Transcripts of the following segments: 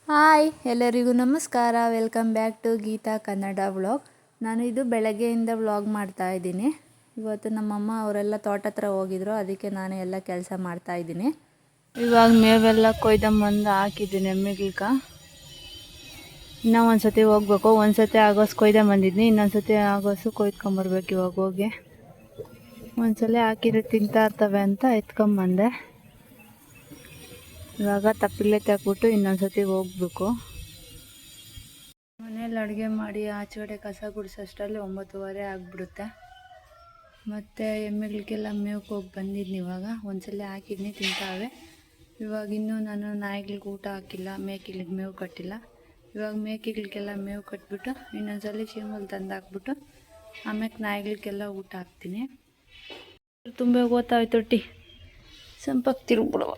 Hi ಎಲ್ಲರಿಗೂ ನಮಸ್ಕಾರ. Welcome back to Geetha Kannada vlog. ನಾನು ಇದು ಬೆಳಗ್ಗೆಯಿಂದ ವ್ಲಾಗ್ ಮಾಡ್ತಾ ಇದ್ದೀನಿ. ಇವತ್ತು ನಮ್ಮಮ್ಮ ಅವರೆಲ್ಲ ತೋಟ ಹತ್ರ ಹೋಗಿದ್ರು, ಅದಕ್ಕೆ ನಾನು ಎಲ್ಲ ಕೆಲಸ ಮಾಡ್ತಾ ಇದ್ದೀನಿ. ಇವಾಗ ಮೇವೆಲ್ಲ ಕೊಯ್ದಂಬಂದು ಹಾಕಿದ್ದೀನಿ ಎಮ್ಮೆಗಳ್ಕ. ಇನ್ನೂ ಒಂದ್ಸತಿ ಹೋಗ್ಬೇಕು. ಒಂದ್ಸತಿ ಆಗೋಸು ಕೊಯ್ದಂಬಂದಿದ್ನಿ, ಇನ್ನೊಂದ್ಸತಿ ಆಗೋಸು ಕೊಯ್ದ್ಕೊಂಬರ್ಬೇಕು. ಇವಾಗ ಹೋಗಿ ಒಂದ್ಸಲ ಹಾಕಿದ್ರೆ ತಿಂತಾ ಇರ್ತವೆ ಅಂತ ಎತ್ಕೊಂಬಂದೆ. ಇವಾಗ ತಪ್ಪಿಲೆ ತೆಗ್ಬಿಟ್ಟು ಇನ್ನೊಂದ್ಸತಿ ಹೋಗ್ಬೇಕು. ಮನೇಲಿ ಅಡುಗೆ ಮಾಡಿ ಆಚೆಗಡೆ ಕಸ ಗುಡಿಸೋಷ್ಟರಲ್ಲಿ 9:30 ಆಗಿಬಿಡುತ್ತೆ. ಮತ್ತು ಎಮ್ಮೆಗಳಿಗೆಲ್ಲ ಮೇವಕ್ಕೆ ಹೋಗಿ ಬಂದಿದ್ನಿ. ಇವಾಗ ಒಂದ್ಸಲ ಹಾಕಿದ್ನಿ, ತಿಂತಾವೆ. ಇವಾಗ ಇನ್ನೂ ನಾನು ನಾಯಿಗಳಿಗೆ ಊಟ ಹಾಕಿಲ್ಲ, ಮೇಕೆಗಳಿಗೆ ಮೇವು ಕಟ್ಟಿಲ್ಲ. ಇವಾಗ ಮೇಕೆಗಳಿಗೆಲ್ಲ ಮೇವು ಕಟ್ಬಿಟ್ಟು ಇನ್ನೊಂದ್ಸಲ ಶೀಮಲ್ ತಂದು ಹಾಕ್ಬಿಟ್ಟು ಆಮೇಲೆ ನಾಯಿಗಳಿಗೆಲ್ಲ ಊಟ ಹಾಕ್ತೀನಿ. ತುಂಬ ಓದ್ತಾವೆ ತೊಟ್ಟಿ ಸಂಪಕ್ಕೆ ತಿರುಗ್ಬಿಡುವ.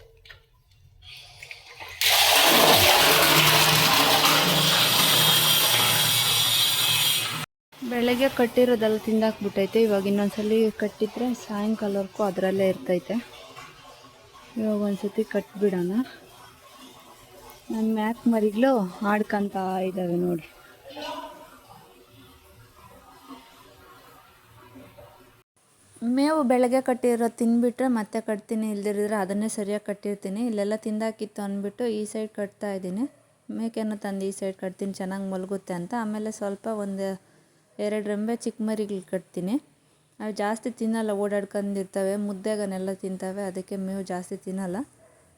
ಬೆಳಗ್ಗೆ ಕಟ್ಟಿರೋದೆಲ್ಲ ತಿಂದಾಕ್ಬಿಟ್ಟೈತೆ. ಇವಾಗ ಇನ್ನೊಂದ್ಸಲಿ ಕಟ್ಟಿದ್ರೆ ಸಾಯಂಕಾಲವರೆಗೂ ಅದರಲ್ಲೇ ಇರ್ತೈತೆ. ಇವಾಗ ಒಂದ್ಸತಿ ಕಟ್ಬಿಡೋಣ. ನನ್ನ ಮ್ಯಾಕ್ ಮರಿಗಳು ಆಡ್ಕೊಂತ ಇದ್ದಾವೆ ನೋಡಿ. ಮೇವು ಬೆಳಗ್ಗೆ ಕಟ್ಟಿರೋ ತಿಂದ್ಬಿಟ್ರೆ ಮತ್ತೆ ಕಟ್ತೀನಿ, ಇಲ್ದಿರಿದ್ರೆ ಅದನ್ನೇ ಸರಿಯಾಗಿ ಕಟ್ಟಿರ್ತೀನಿ. ಇಲ್ಲೆಲ್ಲ ತಿಂದಾಕಿತ್ತು ಅಂದ್ಬಿಟ್ಟು ಈ ಸೈಡ್ ಕಟ್ತಾ ಇದ್ದೀನಿ. ಮೇಕೆಯನ್ನು ತಂದು ಈ ಸೈಡ್ ಕಟ್ತೀನಿ, ಚೆನ್ನಾಗಿ ಮಲಗುತ್ತೆ ಅಂತ. ಆಮೇಲೆ ಸ್ವಲ್ಪ ಒಂದು 2 ರೆಂಬೆ ಚಿಕ್ಕ ಮರಿಗಳು ಕಟ್ತೀನಿ. ಅವು ಜಾಸ್ತಿ ತಿನ್ನಲ್ಲ, ಓಡಾಡ್ಕೊಂಡಿರ್ತವೆ, ಮುದ್ದೆಗನೆಲ್ಲ ತಿಂತವೆ. ಅದಕ್ಕೆ ಮೇವು ಜಾಸ್ತಿ ತಿನ್ನಲ್ಲ.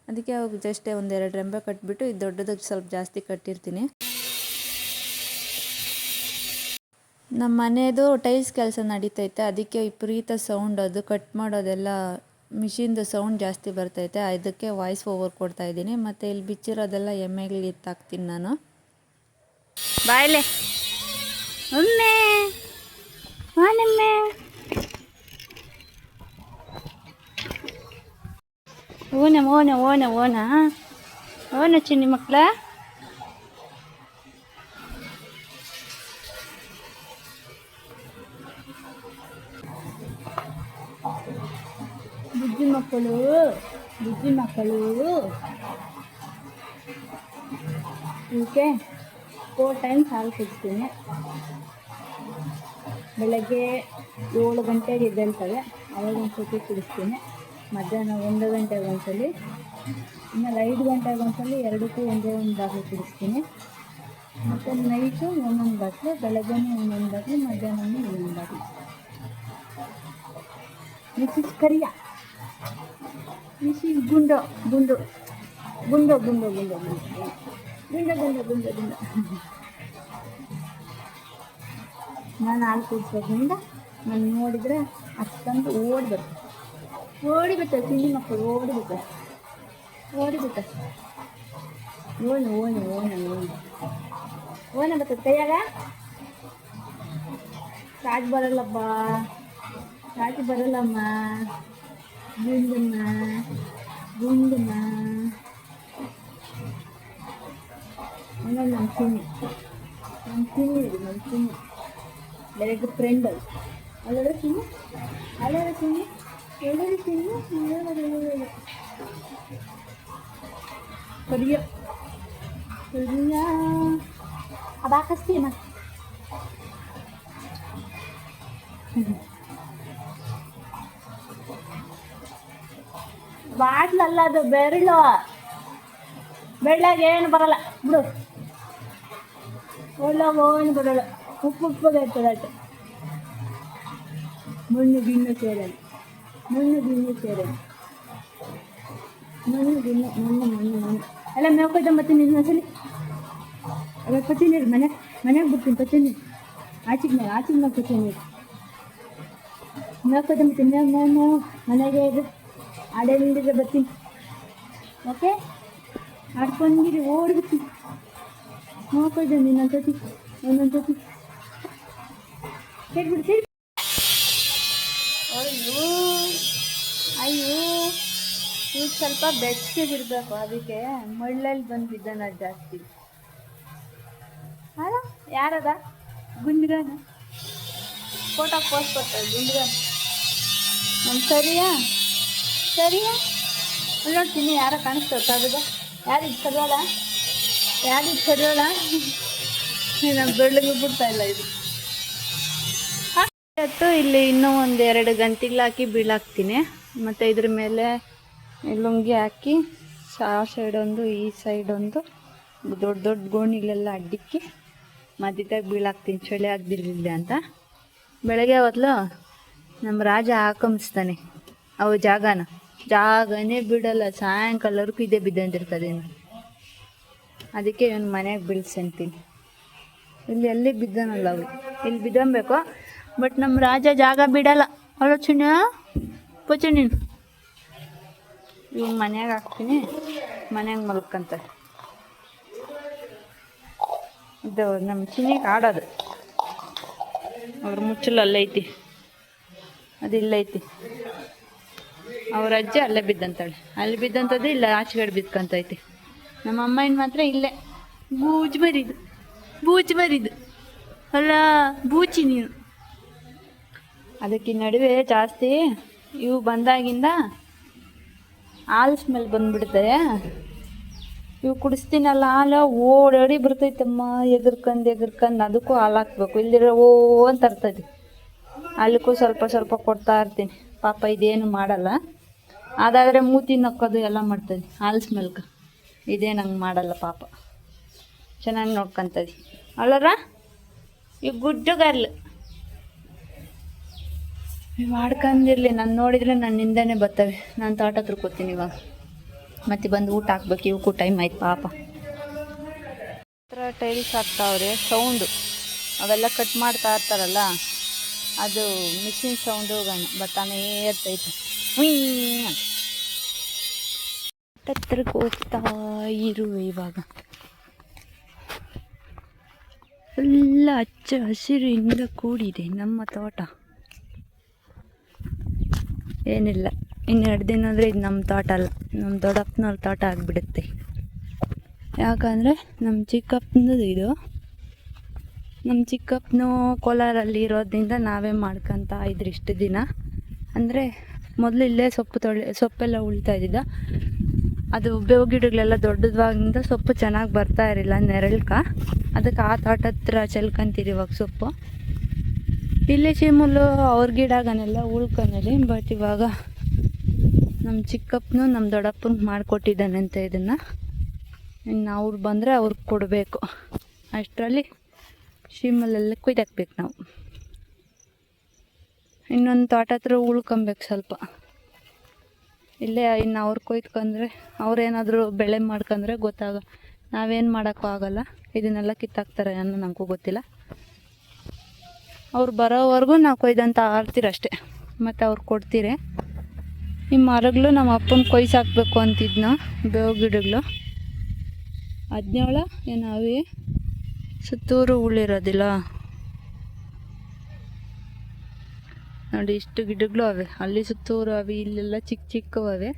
ಅದಕ್ಕೆ ಅವಾಗ ಜಸ್ಟ್ ಒಂದು 2 ರೆಂಬೆ ಕಟ್ಬಿಟ್ಟು ಇದು ದೊಡ್ಡದಕ್ಕೆ ಸ್ವಲ್ಪ ಜಾಸ್ತಿ ಕಟ್ಟಿರ್ತೀನಿ. ನಮ್ಮ ಮನೆಯದು ಟೈಲ್ಸ್ ಕೆಲಸ ನಡೀತೈತೆ, ಅದಕ್ಕೆ ವಿಪರೀತ ಸೌಂಡ್. ಅದು ಕಟ್ ಮಾಡೋದೆಲ್ಲ ಮಿಷಿನ್ದು ಸೌಂಡ್ ಜಾಸ್ತಿ ಬರ್ತೈತೆ, ಅದಕ್ಕೆ ವಾಯ್ಸ್ ಓವರ್ ಕೊಡ್ತಾ ಇದ್ದೀನಿ. ಮತ್ತು ಇಲ್ಲಿ ಬಿಚ್ಚಿರೋದೆಲ್ಲ ಎಮ್ಮೆಗಳು ಎತ್ತಾಕ್ತೀನಿ ನಾನು. ಬಾಯ್ಲೆ ಒಮ್ಮೆ ಹಾನಮ್ಮೆ ಓನ ಓನ ಓನ ಓನ ಓನ ಚಿನ್ನಿ ಮಕ್ಕಳ. ಬುಜ್ಜಿ ಮಕ್ಕಳು ಬುಜ್ಜಿ ಮಕ್ಕಳು. ಓಕೆ, 4 ಟೈಮ್ಸ್ ಹಾಲು ಕುಡಿಸ್ತೀನಿ. ಬೆಳಗ್ಗೆ 7 ಗಂಟೆಗೆ ಎದ್ದೇಳ್ತವೆ, ಅವಾಗ ಒಂದ್ಸತಿ ಕುಡಿಸ್ತೀನಿ. ಮಧ್ಯಾಹ್ನ 1 ಗಂಟೆಗೆ ಒಂದ್ಸಲಿ, ಆಮೇಲೆ 5 ಗಂಟೆಗೆ ಒಂದ್ಸಲಿ, 2ಕ್ಕೂ ಒಂದೇ ಒಂದು ಬಾಟ್ಲು ಕುಡಿಸ್ತೀನಿ. ಮತ್ತು ನೈಟು ಒಂದೊಂದು ಬಾಟ್ಲು, ಬೆಳಗ್ಗೆನೂ ಒಂದೊಂದು ಬಾಟ್ಲು, ಮಧ್ಯಾಹ್ನನೂ ಒಂದೊಂದು ಬಾಟ್ಲು. ಮಿಸ್ ಕರಿಯ, ಮಿಸ್ ಗುಂಡು ಗುಂಡು ಗುಂಡು ಗುಂಡು ಗುಂಡು ಗುಂಡು ಗುಂಡು ಗುಂಡು ಗುಂಡು. ನಾನು ಹಾಲು ಕುಡಿಸ್ಬೇಕಿಂದ ನಾನು ನೋಡಿದರೆ ಅಷ್ಟೊಂದು ಓಡಿಬಿಟ್ಟೆ ತಿಂಡಿ ಮಕ್ಕಳು ಓಡಿಬಿಟ್ಟೆ ಓಣ ಓಣ ಓಣ ಓಣ ಓಣ ಬರ್ತದೆ ಕೈಯಾಗ. ಸಾಕು ಬರಲ್ಲಪ್ಪ, ಸಾಕು ಬರಲ್ಲಮ್ಮ. ಗುಂಡಮ್ಮ ಗುಂಡಮ್ಮ ಹಂಗಾಗಿ ನಮ್ಮ ಚಿನ್ನಿ ಬೆಳಗ್ಗೆ ಫ್ರೆಂಡ್ ಅಲ್ಲದ ಚಿನ್ನಿ ಎಲ್ಲರೂ ಚಿನ್ನಿ ಕರಿಯ ಅದಾಕಸ್ತೀನ. ಬಾಟ್ಲಲ್ಲ ಅದು, ಬೆಳ್ಳಗೆ ಏನು ಬರಲ್ಲ ಬಿಡು. ಏನು ಬರಲ್ಲ, ಉಪ್ಪುಪ್ಪಗೆ ಇರ್ತದೆ ಅಷ್ಟೆ. ಮಣ್ಣು ಗಿಣ್ಣು ಸೇರಲ್ಲ ಮಣ್ಣು ಎಲ್ಲ ಮೇವ್ಕೊಯ್ದ ಬರ್ತೀನಿ. ಇನ್ನೊಂದ್ಸಲಿ ಅವಾಗ ಪತ್ತೀನಿ ಮನೆಗೆ ಬಿಡ್ತೀನಿ. ಪತ್ತೀನಿ ಆಚಿಗೆ ಮೇಲೆ ಪತ್ತೀನಿ ಮೇವ್ಕೊಯ್ದ ಬರ್ತೀನಿ. ಮನೆಗೆ ಇದು ಆಡೇಲಿದ್ರೆ ಬರ್ತೀನಿ. ಓಕೆ, ಆಡ್ಕೊಂಡಿರಿ ಓಡ್ಬಿಡ್ತೀನಿ. ನೋಡ್ಕೊಯ್ತೀನಿ ಇನ್ನೊಂದ್ಸತಿ ಸೇರಿಬಿಡಿ. ಅಯ್ಯೋ ಈಗ ಸ್ವಲ್ಪ ಬೆಚ್ಚಗಿರ್ಬೇಕು, ಅದಕ್ಕೆ ಮಳ್ಳಲ್ಲಿ ಬಂದಿದ್ದಾನ ಜಾಸ್ತಿ. ಅಲ್ಲ ಯಾರದ ಗುಂಡ್ಗಾನ ಫೋಟೋ ಪೋಸ್ಟ್ ಕೊಡ್ತಾರೆ. ಗುಂಡ್ಗಾನ ಸರಿಯಾ ನೋಡ್ತೀನಿ. ಯಾರೋ ಕಾಣಿಸ್ತದೆ, ಯಾರು ಇದು ಯಾಕೆ ಕಡಿಯೋಳ ನಾನು ಬೆಳ್ಳಿಗೆ ಬಿಡ್ತಾ ಇಲ್ಲ ಇದು ಇವತ್ತು ಇಲ್ಲಿ ಇನ್ನೂ ಒಂದು 2 ಗಂಟೆಗಳು ಹಾಕಿ ಬೀಳಾಕ್ತೀನಿ. ಮತ್ತು ಇದ್ರ ಮೇಲೆ ಲುಂಗಿ ಹಾಕಿ ಆ ಸೈಡ್ ಒಂದು ಈ ಸೈಡ್ ಒಂದು ದೊಡ್ಡ ದೊಡ್ಡ ಗೋಣಿಗಳೆಲ್ಲ ಅಡ್ಡಿಕ್ಕಿ ಮಧ್ಯದಾಗ ಬೀಳಾಕ್ತೀನಿ ಚಳಿ ಆಗದಿರಲಿಲ್ಲ ಅಂತ. ಬೆಳಗ್ಗೆ ಹೊತ್ಲು ನಮ್ಮ ರಾಜ ಹಾಕೊಂಬಿಸ್ತಾನೆ ಅವು ಜಾಗನೇ ಬಿಡಲ್ಲ, ಸಾಯಂಕಾಲವರೆಗೂ ಇದೇ ಬಿದ್ದಂತಿರ್ತದೆ. ಅದಕ್ಕೆ ಇವನು ಮನೆಯಾಗ ಬೀಳ್ಸಂತೀನಿ. ಇಲ್ಲಿ ಎಲ್ಲಿ ಬಿದ್ದಾನಲ್ಲ ಅವು ಇಲ್ಲಿ ಬಿದ್ದಬೇಕು, ಬಟ್ ನಮ್ಮ ರಾಜ ಜಾಗ ಬಿಡಲ್ಲ. ಅಲ್ಲ ಚಿನ್ನ ಪೂಜೆ ನೀನು ಇವ್ನು ಮನ್ಯಾಗ ಹಾಕ್ತೀನಿ, ಮನ್ಯಾಗ ಮಲ್ಕೊಂತಾರೆ. ಇದು ನಮ್ಮ ಚಿನ್ನಿಗೆ ಆಡೋದು, ಅವ್ರ ಮುಚ್ಚಲು ಅಲ್ಲೈತಿ, ಅದಿಲ್ಲೈತಿ. ಅವ್ರ ಅಜ್ಜಿ ಅಲ್ಲೇ ಬಿದ್ದಂತಾಳೆ, ಅಲ್ಲಿ ಬಿದ್ದಂಥದ್ದು ಇಲ್ಲ ಆಚೆಗಡೆ ಬಿದ್ಕೊಂತೈತಿ. ನಮ್ಮ ಅಮ್ಮನ ಮಾತ್ರ ಇಲ್ಲೇ ಬೂಜು ಮರಿದು ಅಲ್ಲ ಬೂಚಿ ನೀನು. ಅದಕ್ಕೆ ನಡುವೆ ಜಾಸ್ತಿ ಇವು ಬಂದಾಗಿಂದ ಹಾಲು ಸ್ಮೆಲ್ ಬಂದ್ಬಿಡ್ತದೆ. ಇವು ಕುಡಿಸ್ತೀನಲ್ಲ ಹಾಲು ಓಡಾಡಿ ಬರ್ತೈತಮ್ಮ, ಎಗರ್ಕಂಡು ಅದಕ್ಕೂ ಹಾಲು ಹಾಕ್ಬೇಕು. ಇಲ್ದಿರ ಓ ಅಂತ ತರ್ತೈತಿ. ಅಲ್ಲಕ್ಕೂ ಸ್ವಲ್ಪ ಸ್ವಲ್ಪ ಕೊಡ್ತಾ ಇರ್ತೀನಿ. ಪಾಪ ಇದೇನು ಮಾಡಲ್ಲ, ಅದಾದರೆ ಮೂತಿ ನಕ್ಕೋದು ಎಲ್ಲ ಮಾಡ್ತದೆ ಹಾಲು ಸ್ಮೆಲ್ಗೆ. ಇದೇನು ಹಂಗೆ ಮಾಡಲ್ಲ ಪಾಪ, ಚೆನ್ನಾಗಿ ನೋಡ್ಕೊತದೆ. ಅಲ್ಲರ ಇವು ಗುಡ್ಡು ಗರ್ಲ್ ಇವು ಆಡ್ಕೊಂಡಿರಲಿ. ನಾನು ನೋಡಿದರೆ ನನ್ನ ಹಿಂದೆನೇ ಬರ್ತವೆ. ನಾನು ತೋಟ ಹತ್ರ ಕೂತೀನಿ ಇವಾಗ, ಮತ್ತೆ ಬಂದು ಊಟ ಹಾಕ್ಬೇಕು. ಇವಕ್ಕೂ ಟೈಮ್ ಆಯ್ತು ಪಾಪ. ಹತ್ರ ಟೈಲ್ಸ್ ಹಾಕ್ತಾವ್ರೆ, ಸೌಂಡು ಅವೆಲ್ಲ ಕಟ್ ಮಾಡ್ತಾ ಇರ್ತಾರಲ್ಲ, ಅದು ಮಿಷಿನ್ ಸೌಂಡು ಬರ್ತಾನೆ ಇರ್ತೈತೆ. ಹತ್ರಕ್ಕೆ ಹೋಗ್ತಾ ಇರುವೆ. ಇವಾಗ ಎಲ್ಲ ಹಚ್ಚ ಹಸಿರಿಂದ ಕೂಡಿದೆ ನಮ್ಮ ತೋಟ. ಏನಿಲ್ಲ, 2 ದಿನ ಅಂದರೆ ಇದು ನಮ್ಮ ತೋಟ ಅಲ್ಲ, ನಮ್ಮ ದೊಡ್ಡಪ್ಪನವ್ರ ತೋಟ ಆಗಿಬಿಡುತ್ತೆ. ಯಾಕಂದರೆ ನಮ್ಮ ಚಿಕ್ಕಪ್ಪನದು ಇದು. ನಮ್ಮ ಚಿಕ್ಕಪ್ಪನು ಕೋಲಾರಲ್ಲಿ ಇರೋದ್ರಿಂದ ನಾವೇ ಮಾಡ್ಕೊತಾ ಇದ್ರಿ ಇಷ್ಟು ದಿನ. ಅಂದರೆ ಮೊದಲು ಇಲ್ಲೇ ಸೊಪ್ಪೆಲ್ಲ ಉಳ್ತಾ ಇದ್ದಿದ್ದ. ಅದು ಬೇವು ಗಿಡಗಳೆಲ್ಲ ದೊಡ್ಡದಾಗಿಂದ ಸೊಪ್ಪು ಚೆನ್ನಾಗಿ ಬರ್ತಾ ಇರಲಿಲ್ಲ ನೆರಳ್ಕ. ಅದಕ್ಕೆ ಆ ತೋಟ ಹತ್ರ ಚೆಲ್ಕೊಂತೀರಿ ಇವಾಗ ಸೊಪ್ಪು. ಇಲ್ಲೇ ಚೀಮುಲು ಅವ್ರ ಗಿಡಗನೆಲ್ಲ ಉಳ್ಕೊಂಡಿ. ಬಟ್ ಇವಾಗ ನಮ್ಮ ಚಿಕ್ಕಪ್ಪನು ನಮ್ಮ ದೊಡ್ಡಪ್ಪನಿಗೆ ಮಾಡಿಕೊಟ್ಟಿದ್ದಾನಂತೆ ಇದನ್ನು. ಇನ್ನು ಅವ್ರು ಬಂದರೆ ಅವ್ರಿಗೆ ಕೊಡಬೇಕು. ಅಷ್ಟರಲ್ಲಿ ಶಿಮಲೆಲ್ಲ ಕುಯ್ದಾಕ್ಬೇಕು ನಾವು. ಇನ್ನೊಂದು ತೋಟ ಹತ್ರ ಉಳ್ಕೊಬೇಕು ಸ್ವಲ್ಪ. ಇಲ್ಲೇ ಇನ್ನು ಅವ್ರು ಕೊಯ್ಕೊಂಡ್ರೆ ಅವ್ರೇನಾದರೂ ಬೆಳೆ ಮಾಡ್ಕೊಂಡ್ರೆ ನಾವೇನು ಮಾಡೋಕ್ಕೂ ಆಗೋಲ್ಲ. ಇದನ್ನೆಲ್ಲ ಕಿತ್ತಾಕ್ತಾರೆ ಅನ್ನೋ ನನಗೂ ಗೊತ್ತಿಲ್ಲ. ಅವ್ರು ಬರೋವರೆಗೂ ನಾವು ಕೊಯ್ದಂತ ಆರ್ತೀರಷ್ಟೇ, ಮತ್ತು ಅವ್ರು ಕೊಡ್ತೀರಿ. ಈ ಮರಗಳು ನಮ್ಮ ಅಪ್ಪನ ಕೊಯ್ಸಾಕ್ಬೇಕು ಅಂತಿದ್ನ, ಬೇವು ಗಿಡಗಳು 17 ಏನವೆ ಸುತ್ತೂರು ಉಳಿರೋದಿಲ್ಲ ನೋಡಿ. ಇಷ್ಟು ಗಿಡಗಳು ಅವೆ, ಅಲ್ಲಿ ಸುತ್ತೂರು ಅವೆ, ಇಲ್ಲೆಲ್ಲ ಚಿಕ್ಕ ಚಿಕ್ಕವೇ.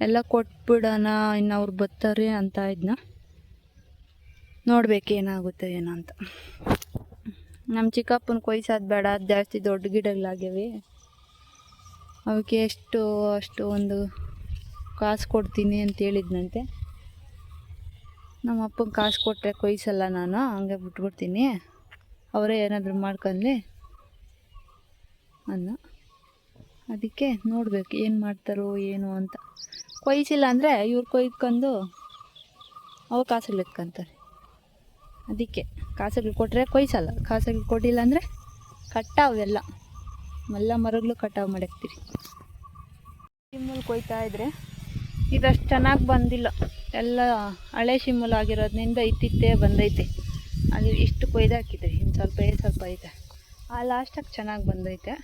ಎಲ್ಲ ಕೊಟ್ಬಿಡೋಣ, ಇನ್ನು ಅವ್ರು ಬರ್ತಾರೆ ಅಂತ ಇದ್ನ. ನೋಡ್ಬೇಕು ಏನಾಗುತ್ತೆ ಏನೋ ಅಂತ. ನಮ್ಮ ಚಿಕ್ಕಪ್ಪನ ಕೊಯ್ಸೋದು ಬೇಡ, ಅದು ಜಾಸ್ತಿ ದೊಡ್ಡ ಗಿಡಗಳಾಗ್ಯವೆ. ಅವಕ್ಕೆ ಅಷ್ಟು ಒಂದು ಕಾಸು ಕೊಡ್ತೀನಿ ಅಂತ ಹೇಳಿದ್ನಂತೆ. ನಮ್ಮ ಅಪ್ಪನ ಕಾಸು ಕೊಟ್ಟರೆ ಕೊಯ್ಸಲ್ಲ ನಾನು, ಹಂಗೆ ಬಿಟ್ಬಿಡ್ತೀನಿ, ಅವರೇ ಏನಾದರೂ ಮಾಡ್ಕೊಳ್ಳಿ ಅನ್ನ. ಅದಕ್ಕೆ ನೋಡಬೇಕು ಏನು ಮಾಡ್ತಾರೋ ಏನು ಅಂತ. ಕೊಯ್ಸಿಲ್ಲ ಅಂದರೆ ಇವ್ರು ಕೊಯ್ಕೊಂಡು ಅವು ಕಾಸುಗಳು ಇಟ್ಕೊಂತಾರೆ. ಅದಕ್ಕೆ ಕಾಸುಗಳು ಕೊಟ್ಟರೆ ಕೊಯ್ಸಲ್ಲ, ಕಾಸುಗಳು ಕೊಟ್ಟಿಲ್ಲ ಅಂದರೆ ಕಟ್ಟಾವೆಲ್ಲ ಮರಗಳು ಕಟಾವು ಮಾಡಾಕ್ತೀರಿ. ಶಿಮ್ಮಲ್ ಕೊಯ್ತಾ ಇದ್ರೆ ಇದಷ್ಟು ಚೆನ್ನಾಗಿ ಬಂದಿಲ್ಲ, ಎಲ್ಲ ಹಳೆ ಶಿಮ್ಮಲ್ ಆಗಿರೋದ್ರಿಂದ ಇತ್ತಿತ್ತೇ ಬಂದೈತೆ. ಅದು ಇಷ್ಟು ಕೊಯ್ದಾಕಿದೆ, ಇನ್ನು ಸ್ವಲ್ಪ ಐತೆ. ಆ ಲಾಸ್ಟಾಗಿ ಚೆನ್ನಾಗಿ ಬಂದೈತೆ.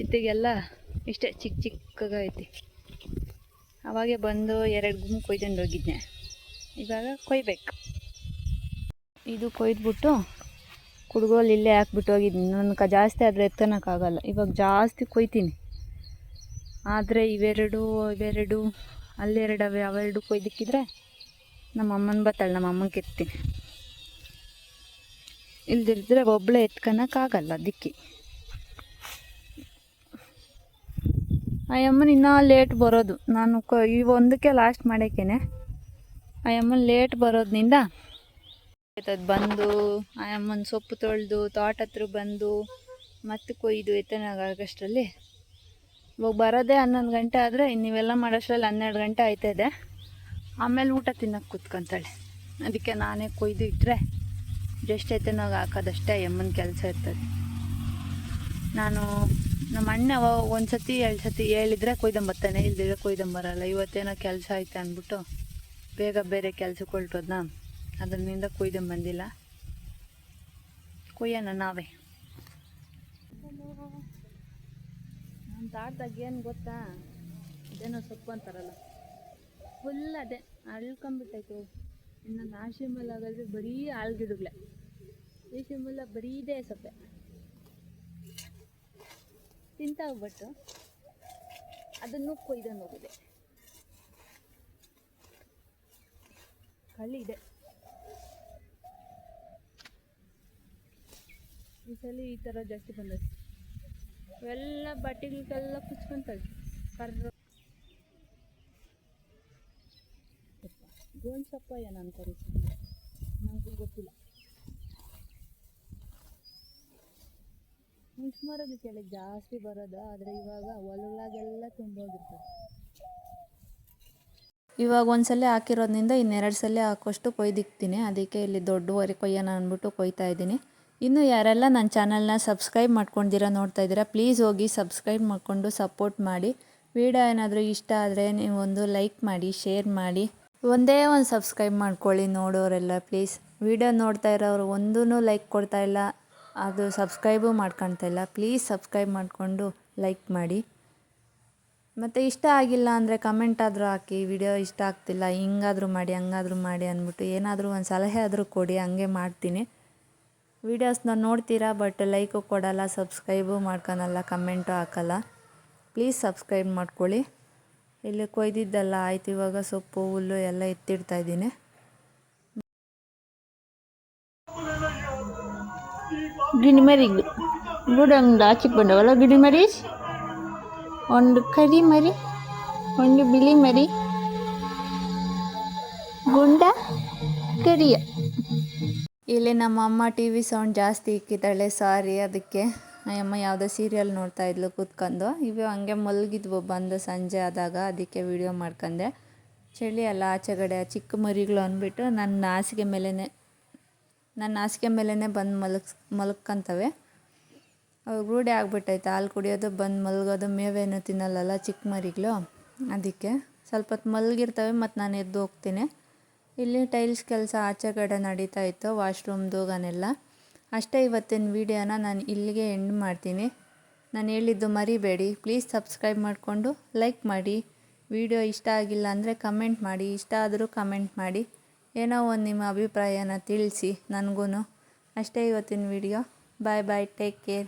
ಇತ್ತಿಗೆಲ್ಲ ಇಷ್ಟೇ ಚಿಕ್ಕಗೈತಿ. ಅವಾಗೆ ಬಂದು 2 ಗುಂಪು ಕೊಯ್ಕೊಂಡು ಹೋಗಿದ್ದೆ. ಇವಾಗ ಕೊಯ್ಬೇಕು. ಇದು ಕೊಯ್ದುಬಿಟ್ಟು ಕುಡ್ಗೋಲು ಇಲ್ಲೇ ಹಾಕ್ಬಿಟ್ಟು ಹೋಗಿದ್ದೀನಿ. ನನಗೆ ಜಾಸ್ತಿ ಆದರೆ ಎತ್ಕೊಳಕ್ಕಾಗಲ್ಲ. ಇವಾಗ ಜಾಸ್ತಿ ಕೊಯ್ತೀನಿ, ಆದರೆ ಇವೆರಡು ಅಲ್ಲೆರಡು ಅವೆರಡು ಕೊಯ್ದಿಕ್ಕಿದ್ರೆ ನಮ್ಮ ಅಮ್ಮನ ಬರ್ತಾಳೆ, ನಮ್ಮ ಅಮ್ಮನಿಗೆ ಎತ್ತೀನಿ. ಇಲ್ದಿರಿದ್ರೆ ಒಬ್ಬಳೇ ಎತ್ಕೊಳಕ್ಕಾಗಲ್ಲ. ಅದಕ್ಕೆ ಆ ಅಮ್ಮನ ಇನ್ನೂ ಲೇಟ್ ಬರೋದು. ನಾನು ಒಂದಕ್ಕೆ ಲಾಸ್ಟ್ ಮಾಡೋಕ್ಕೇನೆ ಆ ಅಮ್ಮನ ಲೇಟ್ ಬರೋದ್ರಿಂದ ಅದು ಬಂದು ಅಮ್ಮನ ಸೊಪ್ಪು ತೊಳೆದು ತೋಟ ಹತ್ರ ಬಂದು ಮತ್ತೆ ಕೊಯ್ದು ಎತ್ತನಾಗಷ್ಟರಲ್ಲಿ ಇವಾಗ ಬರೋದೇ 11 ಗಂಟೆ ಆದರೆ ನೀವೆಲ್ಲ ಮಾಡೋಷ್ಟರಲ್ಲಿ 12 ಗಂಟೆ ಆಯ್ತಾಯಿದೆ. ಆಮೇಲೆ ಊಟ ತಿನ್ನೋಕೆ ಕೂತ್ಕೊಂತಾಳೆ. ಅದಕ್ಕೆ ನಾನೇ ಕೊಯ್ದು ಇಟ್ಟರೆ ಜಸ್ಟ್ ಎತ್ತನಾಗ ಹಾಕೋದಷ್ಟೇ ಅಮ್ಮನ ಕೆಲಸ ಇರ್ತದೆ. ನಾನು ನಮ್ಮ ಅಣ್ಣ ಒಂದು ಸತಿ 2 ಸತಿ ಹೇಳಿದರೆ ಕೊಯ್ದಂಬರ್ತಾನೆ, ಇಲ್ದಿದ್ರೆ ಕೊಯ್ದಂಬರಲ್ಲ. ಇವತ್ತೇನೋ ಕೆಲಸ ಆಯ್ತು ಅಂದ್ಬಿಟ್ಟು ಬೇಗ ಬೇರೆ ಕೆಲಸಕ್ಕೆ ಹೊರಟೋದ್ನ, ಅದರಿಂದ ಕೊಯ್ದಂಬಂದಿಲ್ಲ. ಕೊಯ್ಯೋಣ ನಾವೇ. ನಮ್ಮ ತಾಟದಾಗ ಏನು ಗೊತ್ತಾ, ಇದೇನೋ ಸೊಪ್ಪು ಅಂತಾರಲ್ಲ, ಫುಲ್ ಅದೇ ಅಳ್ಕೊಂಬಿಟ್ಟೈತು. ಇನ್ನು ನಾಶಿಮಲ್ ಆಗೋದ್ರೆ ಬರೀ ಆಳ್ಗಿಡಗ್ಲೆ, ಈ ಶಿಮುಲ ಬರೀ ಇದೇ ಸೊಪ್ಪೆ ತಿಂತಾವು. ಬಟ್ ಅದನ್ನು ಕೊಯ್ದಂಗೆ ಹೋಗಿದೆ. ಕಳ್ಳಿ ಇದೆ ಈ ಸಲ, ಈ ಥರ ಜಾಸ್ತಿ ಬಂದದ್ದು. ಎಲ್ಲ ಬಟ್ಟೆಗಳಿಗೆಲ್ಲ ಕುಚ್ಕೊಂತಾಳೆ. ಕರ್ರ ಗೋನ್ ಸೊಪ್ಪ ಏನು ಅಂತಾರೆ, ನನಗೂ ಗೊತ್ತಿಲ್ಲ. ಹುಣ್ಸ್ಮರದ ಕೆಳಗೆ ಜಾಸ್ತಿ ಬರೋದು, ಆದರೆ ಇವಾಗ ಹೊಲಗಳಾಗೆಲ್ಲ ತುಂಬೋಗಿರ್ತದೆ. ಇವಾಗ ಒಂದ್ಸಲ ಹಾಕಿರೋದ್ರಿಂದ 2 ಸಲ ಹಾಕೋಷ್ಟು ಕೊಯ್ದಿಕ್ತೀನಿ. ಅದಕ್ಕೆ ಇಲ್ಲಿ ದೊಡ್ಡವರೆ ಕೊಯ್ಯೋಣ ಅಂದ್ಬಿಟ್ಟು ಕೊಯ್ತಾ ಇದ್ದೀನಿ. ಇನ್ನು ಯಾರೆಲ್ಲ ನನ್ನ ಚಾನಲ್ನ ಸಬ್ಸ್ಕ್ರೈಬ್ ಮಾಡ್ಕೊಂಡಿದ್ದೀರಾ ನೋಡ್ತಾ ಇದ್ದೀರಾ, ಪ್ಲೀಸ್ ಹೋಗಿ ಸಬ್ಸ್ಕ್ರೈಬ್ ಮಾಡಿಕೊಂಡು ಸಪೋರ್ಟ್ ಮಾಡಿ. ವಿಡಿಯೋ ಏನಾದರೂ ಇಷ್ಟ ಆದರೆ ನೀವು ಒಂದು ಲೈಕ್ ಮಾಡಿ, ಶೇರ್ ಮಾಡಿ. ಒಂದೇ ಒಂದು ಸಬ್ಸ್ಕ್ರೈಬ್ ಮಾಡ್ಕೊಳ್ಳಿ ನೋಡೋರೆಲ್ಲ ಪ್ಲೀಸ್. ವಿಡಿಯೋ ನೋಡ್ತಾ ಇರೋರು ಒಂದೂ ಲೈಕ್ ಕೊಡ್ತಾ ಇಲ್ಲ, ಅದು ಸಬ್ಸ್ಕ್ರೈಬು ಮಾಡ್ಕೊಳ್ತಾ ಇಲ್ಲ. ಪ್ಲೀಸ್ ಸಬ್ಸ್ಕ್ರೈಬ್ ಮಾಡಿಕೊಂಡು ಲೈಕ್ ಮಾಡಿ. ಮತ್ತು ಇಷ್ಟ ಆಗಿಲ್ಲ ಅಂದರೆ ಕಮೆಂಟ್ ಆದರೂ ಹಾಕಿ, ವಿಡಿಯೋ ಇಷ್ಟ ಆಗ್ತಿಲ್ಲ, ಹಿಂಗಾದರೂ ಮಾಡಿ ಹಂಗಾದರೂ ಮಾಡಿ ಅಂದ್ಬಿಟ್ಟು ಏನಾದರೂ ಒಂದು ಸಲಹೆ ಆದರೂ ಕೊಡಿ, ಹಂಗೆ ಮಾಡ್ತೀನಿ. ವೀಡಿಯೋಸ್ನ ನೋಡ್ತೀರಾ ಬಟ್ ಲೈಕು ಕೊಡಲ್ಲ, ಸಬ್ಸ್ಕ್ರೈಬು ಮಾಡ್ಕೊಳಲ್ಲ, ಕಮೆಂಟು ಹಾಕಲ್ಲ. ಪ್ಲೀಸ್ ಸಬ್ಸ್ಕ್ರೈಬ್ ಮಾಡ್ಕೊಳ್ಳಿ. ಇಲ್ಲಿ ಕೊಯ್ದಿದ್ದೆಲ್ಲ ಆಯ್ತು. ಇವಾಗ ಸೊಪ್ಪು ಹುಲ್ಲು ಎಲ್ಲ ಎತ್ತಿಡ್ತಾಯಿದ್ದೀನಿ. ಗಿಣಿ ಮರಿ ಗುಡಂಗ ಆಚಿಕ್ ಬಂದವಲ್ಲ, ಗಿಣಿ ಮರಿ, ಒಂದು ಕರಿ ಮರಿ, ಒಂದು ಬಿಳಿ ಮರಿ, ಗುಂಡ ಕರಿಯ. ಇಲ್ಲಿ ನಮ್ಮ ಅಮ್ಮ ಟಿ ವಿ ಸೌಂಡ್ ಜಾಸ್ತಿ ಇಕ್ಕಿದ್ದಾಳೆ, ಸಾರಿ. ಅದಕ್ಕೆ ಅಮ್ಮ ಯಾವುದೋ ಸೀರಿಯಲ್ ನೋಡ್ತಾ ಇದ್ಲು ಕೂತ್ಕೊಂಡು. ಇವು ಹಂಗೆ ಮಲಗಿದ್ವು ಬಂದು ಸಂಜೆ ಆದಾಗ, ಅದಕ್ಕೆ ವಿಡಿಯೋ ಮಾಡ್ಕೊಂಡೆ. ಚಳಿ ಅಲ್ಲ ಆಚೆಗಡೆ, ಚಿಕ್ಕ ಮರಿಗಳು ಅಂದ್ಬಿಟ್ಟು ನನ್ನ ಹಾಸಿಗೆ ಮೇಲೇ ಬಂದು ಮಲ್ಕೊಂತವೆ. ಅವು ರೂಢಿ ಆಗ್ಬಿಟ್ಟೈತೆ, ಹಾಲು ಕುಡಿಯೋದು ಬಂದು ಮಲಗೋದು, ಮೇವೇನು ತಿನ್ನಲ್ಲಲ್ಲ ಚಿಕ್ಕ ಮರಿಗಳು. ಅದಕ್ಕೆ ಸ್ವಲ್ಪ ಹೊತ್ತು ಮಲಗಿರ್ತವೆ, ಮತ್ತು ನಾನು ಎದ್ದು ಹೋಗ್ತೀನಿ. ಇಲ್ಲಿ ಟೈಲ್ಸ್ ಕೆಲಸ ಆಚೆಗಡೆ ನಡೀತಾ ಇತ್ತು, ವಾಶ್ರೂಮ್ದುಗನೆಲ್ಲ. ಅಷ್ಟೇ ಇವತ್ತಿನ ವೀಡಿಯೋನ ನಾನು ಇಲ್ಲಿಗೆ ಎಂಡ್ ಮಾಡ್ತೀನಿ. ನಾನು ಹೇಳಿದ್ದು ಮರಿಬೇಡಿ, ಪ್ಲೀಸ್ ಸಬ್ಸ್ಕ್ರೈಬ್ ಮಾಡಿಕೊಂಡು ಲೈಕ್ ಮಾಡಿ. ವಿಡಿಯೋ ಇಷ್ಟ ಆಗಿಲ್ಲ ಅಂದರೆ ಕಮೆಂಟ್ ಮಾಡಿ, ಇಷ್ಟ ಆದರೂ ಕಮೆಂಟ್ ಮಾಡಿ, ಏನೋ ಒಂದು ನಿಮ್ಮ ಅಭಿಪ್ರಾಯನ ತಿಳಿಸಿ ನನಗೂ. ಅಷ್ಟೇ ಇವತ್ತಿನ ವಿಡಿಯೋ. ಬಾಯ್ ಬಾಯ್, ಟೇಕ್ ಕೇರ್.